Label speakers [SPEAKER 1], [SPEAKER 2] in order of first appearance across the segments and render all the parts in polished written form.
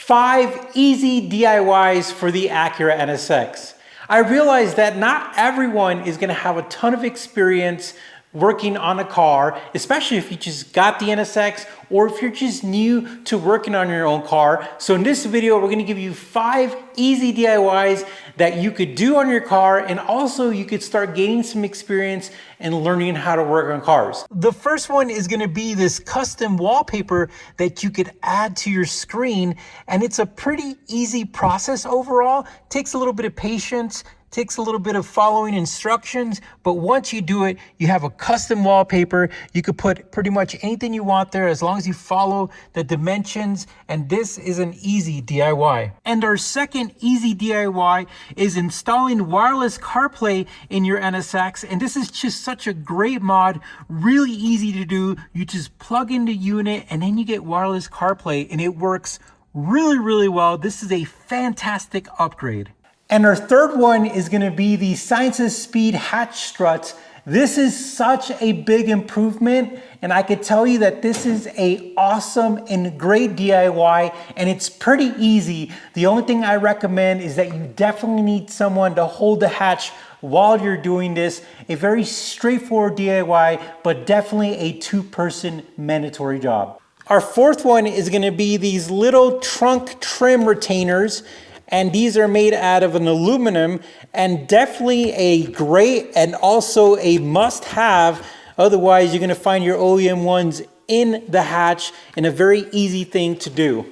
[SPEAKER 1] 5 easy DIYs for the Acura NSX. I realize that not everyone is going to have a ton of experience working on a car, especially if you just got the NSX or if you're just new to working on your own car. So in this video, we're going to give you 5 easy DIYs that you could do on your car, and also you could start gaining some experience and learning how to work on cars. The first one is going to be this custom wallpaper that you could add to your screen, and it's a pretty easy process overall. Takes a little bit of patience, takes a little bit of following instructions, but once you do it, you have a custom wallpaper. You could put pretty much anything you want there as long as you follow the dimensions, and this is an easy DIY. And our second easy DIY is installing wireless CarPlay in your NSX, and this is just such a great mod, really easy to do. You just plug in the unit and then you get wireless CarPlay, and it works really well. This is a fantastic upgrade. And our third one is going to be the Sciences Speed hatch struts. This is such a big improvement, and I could tell you that this is a awesome and great DIY, and it's pretty easy. The only thing I recommend is that you definitely need someone to hold the hatch while you're doing this. A very straightforward DIY, but definitely a 2-person mandatory job. Our fourth one is going to be these little trunk trim retainers. And these are made out of an aluminum, and definitely a great and also a must-have. Otherwise, you're going to find your OEM ones in the hatch, and a very easy thing to do.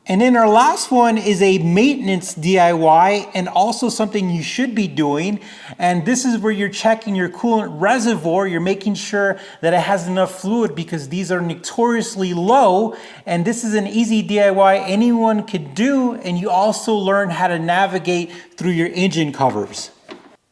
[SPEAKER 1] And then our last one is a maintenance DIY, and also something you should be doing. And this is where you're checking your coolant reservoir. You're making sure that it has enough fluid, because these are notoriously low. And this is an easy DIY anyone could do. And you also learn how to navigate through your engine covers.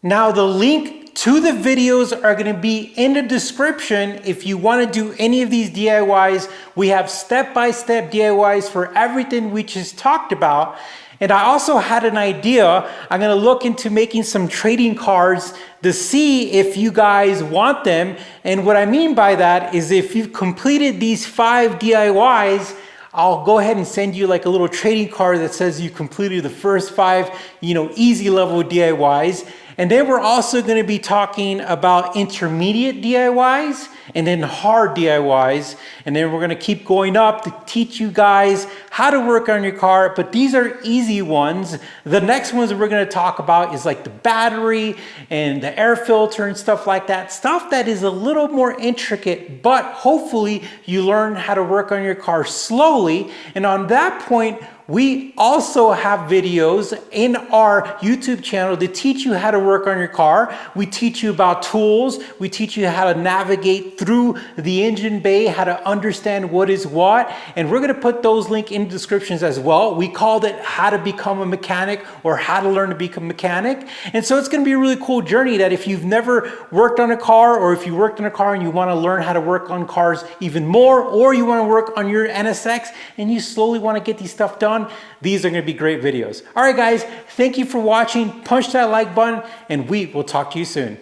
[SPEAKER 1] Now the link to the videos are going to be in the description. If you want to do any of these DIYs, we have step-by-step DIYs for everything we just talked about. And I also had an idea. I'm going to look into making some trading cards to see if you guys want them. And what I mean by that is, if you've completed these 5 DIYs, I'll go ahead and send you like a little trading card that says you completed the first 5, easy level DIYs. And then we're also going to be talking about intermediate DIYs and then hard DIYs. And then we're going to keep going up to teach you guys how to work on your car. But these are easy ones. The next ones that we're going to talk about is like the battery and the air filter and stuff like that. Stuff that is a little more intricate, but hopefully you learn how to work on your car slowly. And on that point, we also have videos in our YouTube channel to teach you how to work on your car. We teach you about tools. We teach you how to navigate through the engine bay, how to understand what is what. And we're going to put those links in the descriptions as well. We called it How to Become a Mechanic, or How to Learn to Become a Mechanic. And so it's going to be a really cool journey that if you've never worked on a car, or if you worked on a car and you want to learn how to work on cars even more, or you want to work on your NSX and you slowly want to get these stuff done, these are going to be great videos. All right, guys, thank you for watching. Punch that like button, and we will talk to you soon.